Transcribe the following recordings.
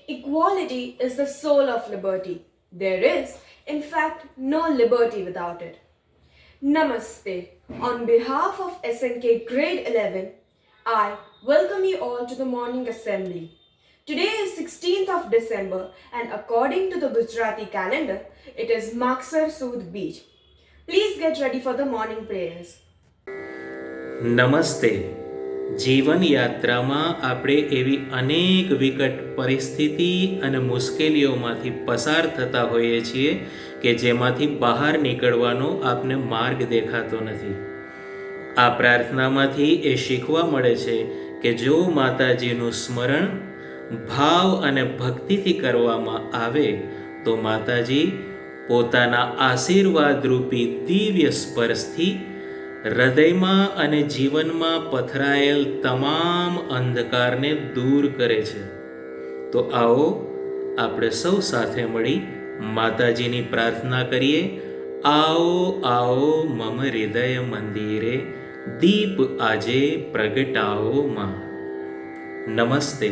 Equality is the soul of liberty. There is, in fact, no liberty without it. Namaste. On behalf of SNK Grade 11, I welcome you all to the morning assembly. Today is 16th of December and according to the Gujarati calendar, it is Maksar Sood Beej. Please get ready for the morning prayers. નમસ્તે. જીવન યાત્રામાં આપણે એવી અનેક વિકટ પરિસ્થિતિ અને મુશ્કેલીઓમાંથી પસાર થતા હોઈએ છીએ કે જેમાંથી બહાર નીકળવાનો આપને માર્ગ દેખાતો નથી. આ પ્રાર્થનામાંથી એ શીખવા મળે છે કે જો માતાજીનું સ્મરણ ભાવ અને ભક્તિથી કરવામાં આવે તો માતાજી પોતાના આશીર્વાદરૂપી દિવ્ય સ્પર્શથી હૃદયમાં અને જીવનમાં પથરાયેલ તમામ અંધકારને દૂર કરે છે. તો આવો આપણે સૌ સાથે મળી માતાજીની પ્રાર્થના કરીએ. આવો આવો મમ હૃદય મંદિરે, દીપ આજે પ્રગટાવો માં. નમસ્તે.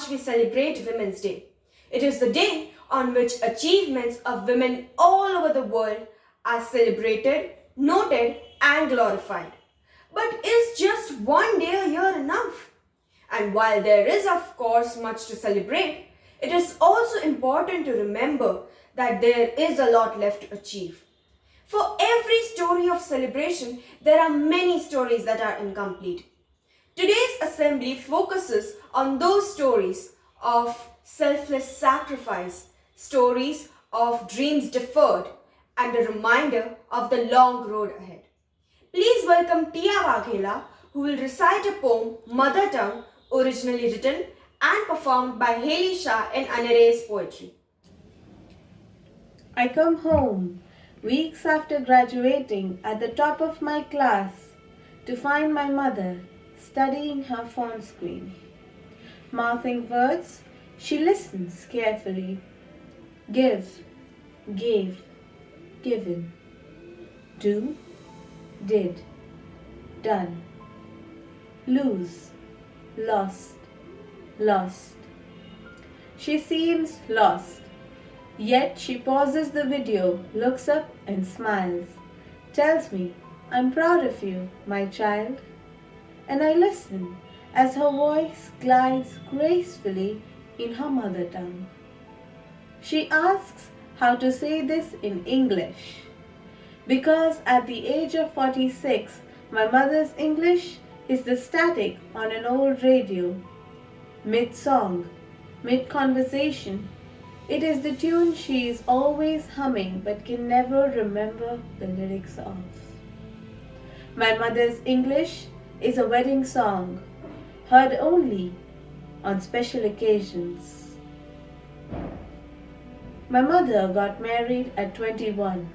March we celebrate Women's Day. It is the day on which achievements of women all over the world are celebrated, noted, and glorified. But is just one day a year enough? And while there is, of course, much to celebrate, it is also important to remember that there is a lot left to achieve. For every story of celebration, there are many stories that are incomplete. Today's assembly focuses on those stories of selfless sacrifice, stories of dreams deferred, and a reminder of the long road ahead. Please welcome Tia Vaghela, who will recite a poem, Mother Tongue, originally written and performed by Shah in unerased poetry. I come home weeks after graduating at the top of my class to find my mother studying her phone screen. Mouthing words, she listens carefully. Give, gave, given. Do, did, done. Lose, lost, lost. She seems lost, yet she pauses the video, looks up and smiles. Tells me, I'm proud of you, my child. And I listen as her voice glides gracefully in her mother tongue. She asks how to say this in English, because at the age of 46, my mother's English is the static on an old radio. Mid-song, mid-conversation, it is the tune she is always humming but can never remember the lyrics of. My mother's English is a wedding song, heard only on special occasions. My mother got married at 21.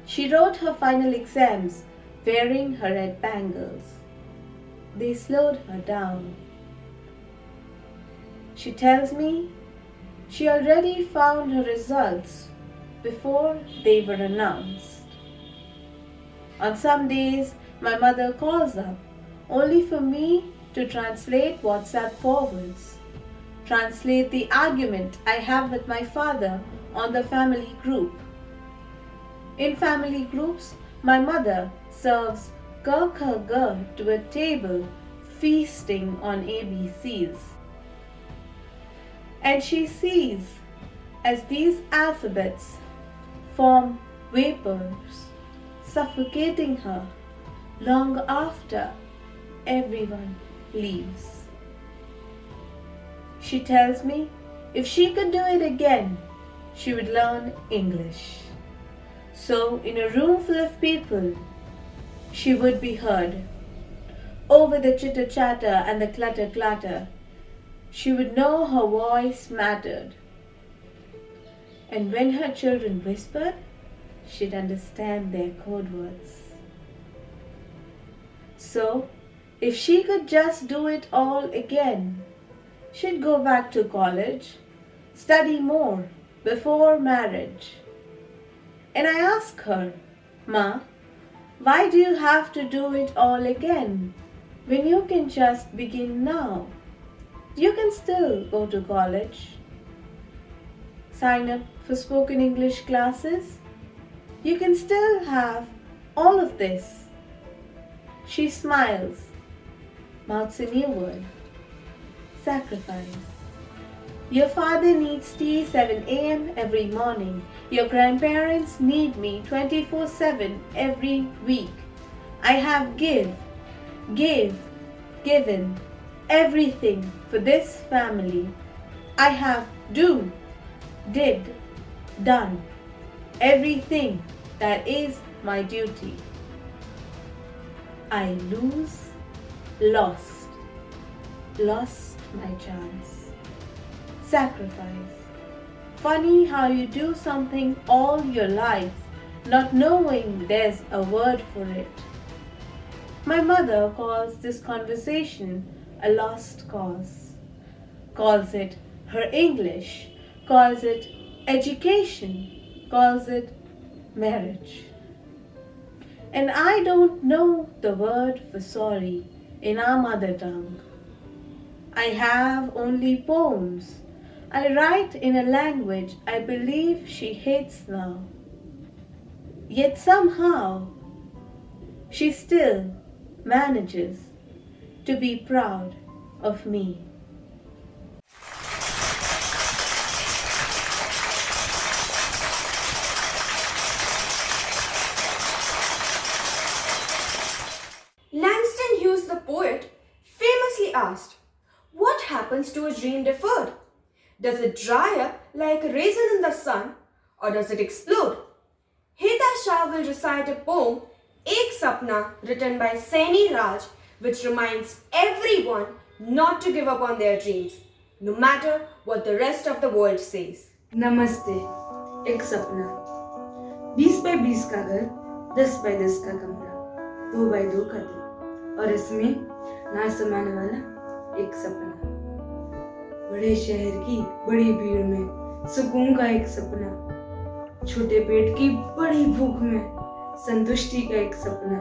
She wrote her final exams wearing her red bangles. They slowed her down. She tells me she already found her results before they were announced. On some days, my mother calls up only for me to translate WhatsApp forwards, translate the argument I have with my father on the family group. In family groups, my mother serves Kakkad to a table feasting on ABCs. And she sees as these alphabets form vapors, suffocating her long after everyone leaves. She tells me if she could do it again, she would learn English. So, in a room full of people, she would be heard. Over the chitter-chatter and the clutter-clatter, she would know her voice mattered. And when her children whispered, she'd understand their code words. So, if she could just do it all again, she'd go back to college, study more before marriage. And I ask her, Ma, why do you have to do it all again when you can just begin now? You can still go to college, sign up for spoken English classes. You can still have all of this. She smiles, mouths a new word, sacrifice. Your father needs tea 7 a.m. every morning. Your grandparents need me 24/7 every week. I have given everything for this family. I have did, done everything that is my duty. I lost my chance. Sacrifice. Funny how you do something all your life, not knowing there's a word for it. My mother calls this conversation a lost cause, calls it her English, calls it education, calls it marriage. And I don't know the word for sorry in our mother tongue. I have only poems. I write in a language I believe she hates now. Yet somehow, she still manages to be proud of me. Langston Hughes the poet famously asked, "What happens to a dream deferred? Does it dry up like a raisin in the sun, or does it explode?" Heta Shah will recite a poem, Ek Sapna, written by Saini Raj, which reminds everyone not to give up on their dreams, no matter what the rest of the world says. नमस्ते। एक सपना 20 bye 20 का घर, 10 bye 10 का कमरा, 2 bye 2 का दिल, और इसमें ना समाने वाला एक सपना। बड़े शहर की बड़ी भीड़ में सुकून का एक सपना, छोटे पेट की बड़ी भूख में संतुष्टि का एक सपना,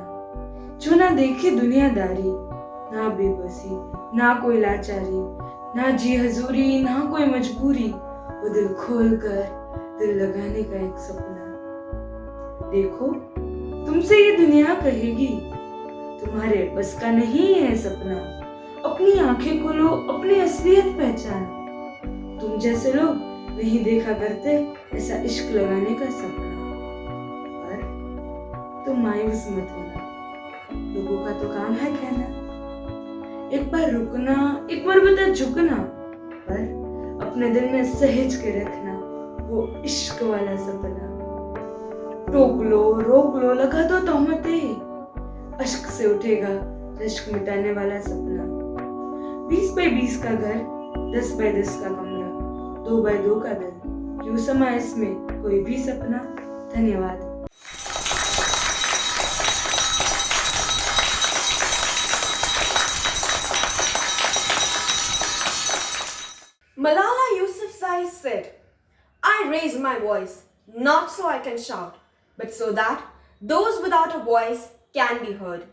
जो ना देखे दुनियादारी, ना बेबसी, ना कोई लाचारी, ना जी हजूरी, ना कोई मजबूरी, वो दिल खोल कर दिल लगाने का एक सपना। देखो, तुमसे ये दुनिया कहेगी, तुम्हारे बस का नहीं है सपना, अपनी आंखें खोलो, अपनी असलियत पहचानो। तुम जैसे लोग नहीं देखा करते ऐसा इश्क लगाने का सपना। पर तुम मायूस मत होना, लोगों का तो काम है कहना, एक बार रुकना, एक बार बता झुकना, पर अपने दिल में सहेज के रखना वो इश्क वाला सपना। टोक लो, रोक लो, लगा दो तोहमते, अश्क से उठेगा रश्क मिटाने वाला सपना। 20 बाय 20 का घर, 10 बाय 10 का कमरा, 2 बाय 2 का दिल, क्यों समा इसमें कोई भी सपना। धन्यवाद। Malala Yousafzai said, "I raise my voice, not so I can shout, but so that those without a voice can be heard."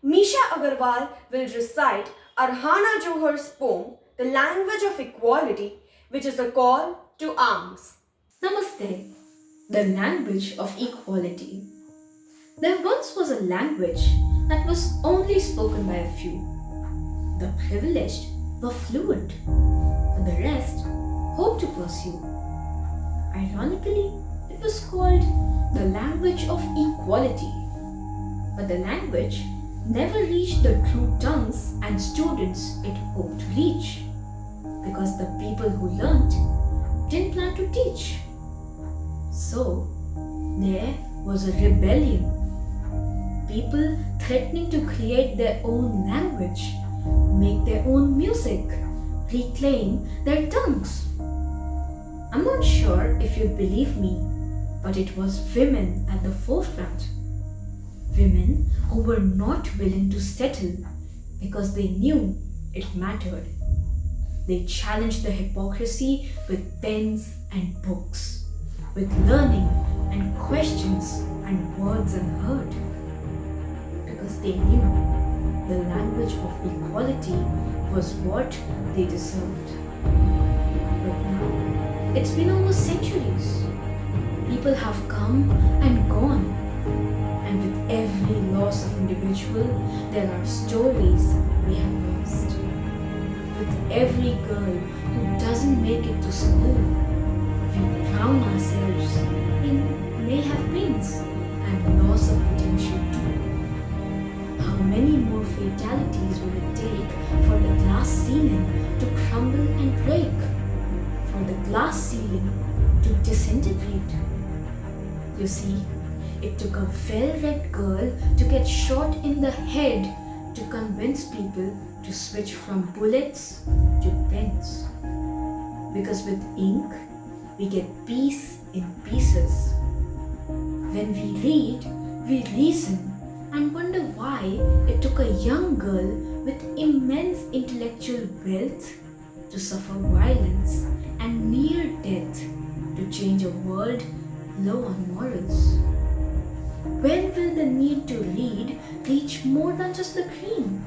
Misha Agarwal will recite Arhana Johor's poem, The Language of Equality, which is a call to arms. Namaste, the language of equality. There once was a language that was only spoken by a few. The privileged were fluent, but the rest hoped to pursue. Ironically, it was called the language of equality. But the language never reached the true tongues and students it hoped to reach, because the people who learnt didn't plan to teach. So, there was a rebellion. People threatening to create their own language, make their own music, reclaim their tongues. I'm not sure if you believe me, but it was women at the forefront. Women who were not willing to settle because they knew it mattered. They challenged the hypocrisy with pens and books, with learning and questions and words unheard. Because they knew the language of equality was what they deserved. But now, it's been almost centuries. People have come and gone. And with every loss of individual, there are stories we have lost. With every girl who doesn't make it to school, we drown ourselves in may have beens and loss of potential too. How many more fatalities will it take for the glass ceiling to crumble and break? For the glass ceiling to disintegrate? You see, it took a well-read girl to get shot in the head to convince people to switch from bullets to pens. Because with ink, we get peace in pieces. When we read, we reason and wonder why it took a young girl with immense intellectual wealth to suffer violence and near death to change a world low on morals. When will the need to read reach more than just the cream?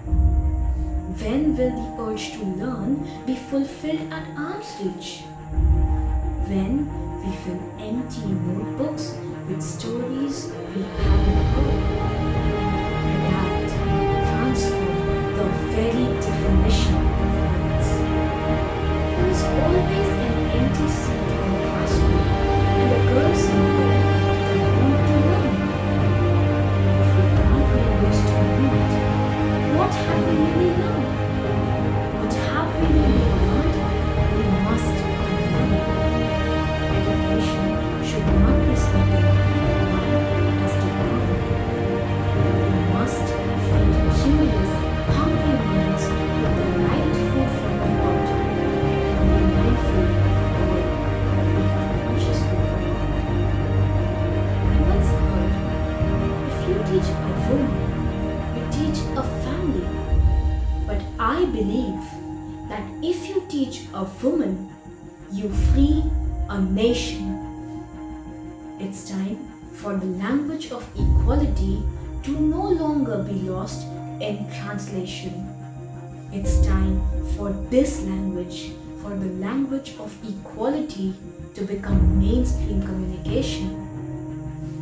when will the urge to learn be fulfilled at arm's reach? When we fill empty notebooks with stories we haven't heard. Adapt, transform the very definition of words. There is always an empty seat in the classroom and a girl somewhere that wants to learn. If we can't be used to read, what have we really learned? What have we really learned? We must unlearn. Education should not be something one has to learn. We must feed curious, hungry minds with the right food from the heart and be mindful of all that we have consciously forgotten. I once heard, if you teach a woman, you teach a family. But I believe that if you teach a woman, you free a nation. It's time for the language of equality to no longer be lost in translation. It's time for this language, for the language of equality to become mainstream communication.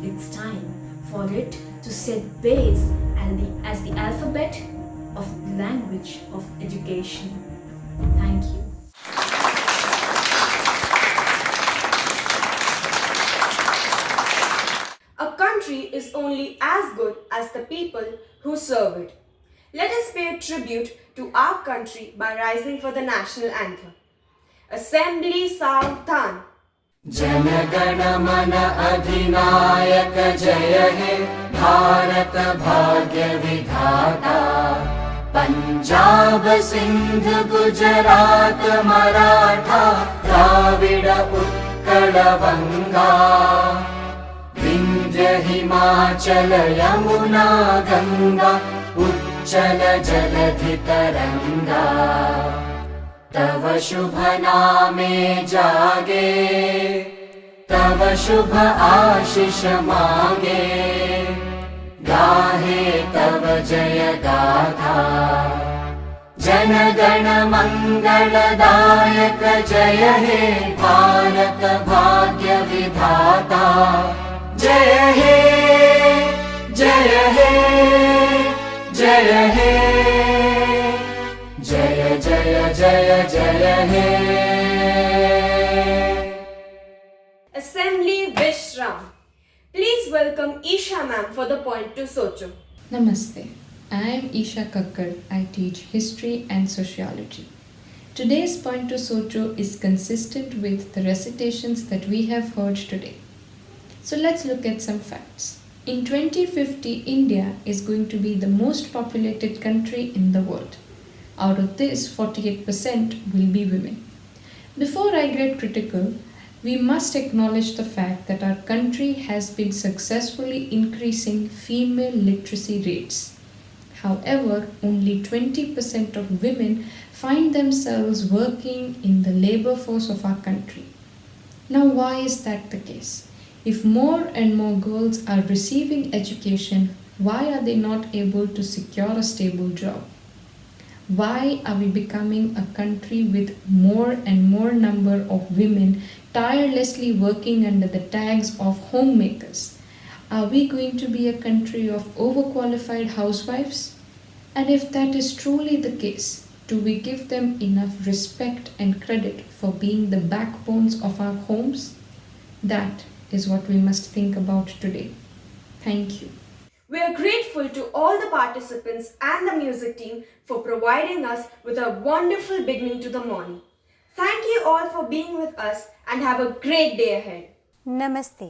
It's time for it to set base as the alphabet of the language of education. Thank you. A country is only as good as the people who serve it. Let us pay tribute to our country by rising for the national anthem. Assembly Saavdhan. जनगण मन अधिनायक जय हे भारत भाग्य विधाता पंजाब सिंध गुजरात मराठा द्राविड उत्कल बंगा विंध्य हिमाचल यमुना गंगा उच्चल जलधि तरंगा तव शुभ नामे जागे तव शुभ आशीष मांगे गाहे तव जय गाथा जन गण मंगलदायक जय हे भारत भाग्य विधाता जय हे जय हे जय हे जय जय जय जय हे Assembly Vishram. Please welcome Isha ma'am for the point to Socho. Namaste. I am Isha Kakkad. I teach history and sociology. Today's point to Socho is consistent with the recitations that we have heard today. So let's look at some facts. In 2050, India is going to be the most populated country in the world. Out of this, 48% will be women. Before I get critical, we must acknowledge the fact that our country has been successfully increasing female literacy rates. However, only 20% of women find themselves working in the labor force of our country. Now, why is that the case? If more and more girls are receiving education, why are they not able to secure a stable job? Why are we becoming a country with more and more number of women tirelessly working under the tags of homemakers? Are we going to be a country of overqualified housewives? And if that is truly the case, do we give them enough respect and credit for being the backbones of our homes? That is what we must think about today. Thank you. We are grateful to all the participants and the music team for providing us with a wonderful beginning to the morning. Thank you all for being with us and have a great day ahead. नमस्ते।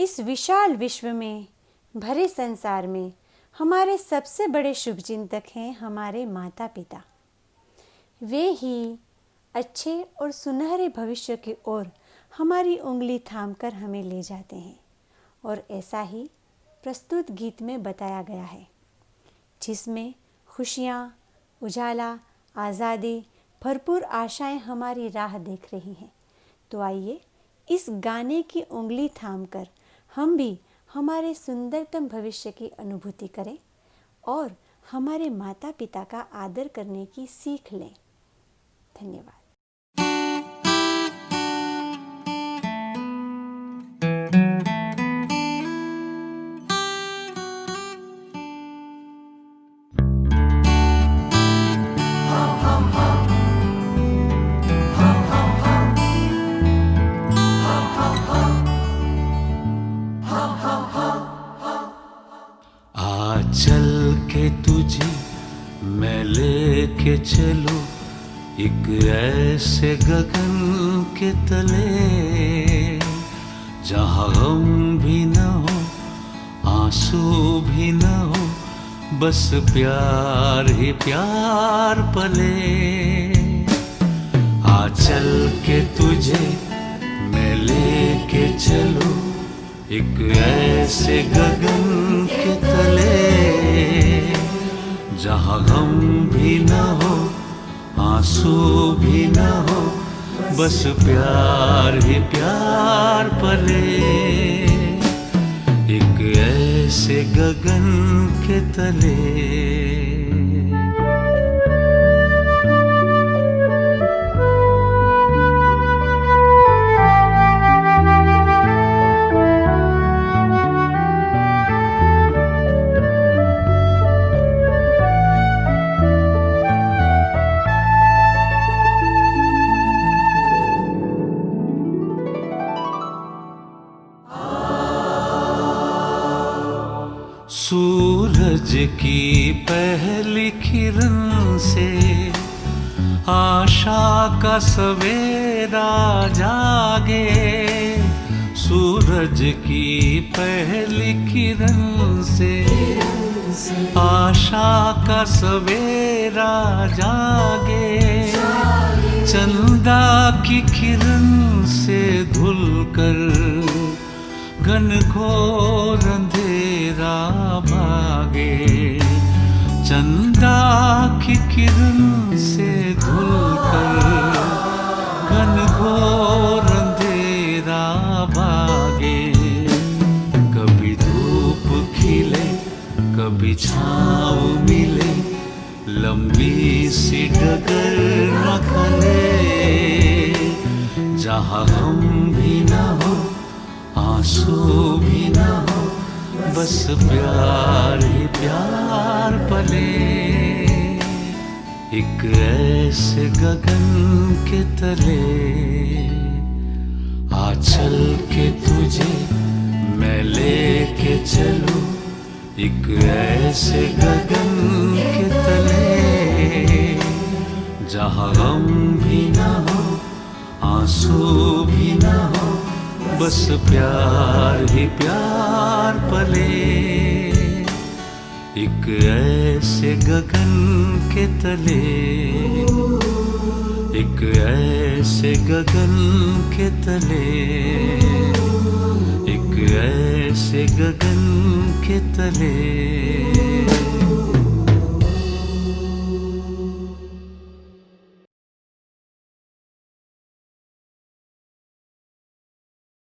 इस विशाल विश्व में भरे संसार में हमारे सबसे बड़े शुभचिंतक हैं हमारे माता पिता। वे ही अच्छे और सुनहरे भविष्य की ओर हमारी उंगली थामकर हमें ले जाते हैं और ऐसा ही प्रस्तुत गीत में बताया गया है, जिसमें खुशियाँ, उजाला, आज़ादी, भरपूर आशाएं हमारी राह देख रही हैं। तो आइए इस गाने की उंगली थामकर हम भी हमारे सुंदरतम भविष्य की अनुभूति करें और हमारे माता पिता का आदर करने की सीख लें। धन्यवाद। चल के तुझे मैं लेके चलूं एक ऐसे गगन के तले, जहाँ गम भी न हो आंसू भी न हो, बस प्यार ही प्यार पले। आ चल के तुझे मैं लेके चलूं एक ऐसे गगन के तले, जहाँ गम भी न हो आंसू भी न हो, बस प्यार ही प्यार पले। एक ऐसे गगन के तले। सूरज की पहली किरण से आशा का सवेरा जागे, सूरज की पहली किरण से आशा का सवेरा जागे, चंदा की किरण से धुलकर घनघोर अंधेरा भागे, चंदा की किरण से धुलकर घनघोर अंधेरा भागे। कभी धूप खिले कभी छाँव मिले, लंबी सी डगर न खले, जहाँ हम भी न हो आंसू भी न हो, बस प्यार ही प्यार पले। एक ऐसे गगन के तले, आ चल के तुझे मैं लेके चलूं एक ऐसे गगन के तले, जहाँ गम भी न हो आंसू भी न हो, बस प्यार ही प्यार पले। एक ऐसे गगन के तले, एक ऐसे गगन के तले, एक ऐसे गगन के तले।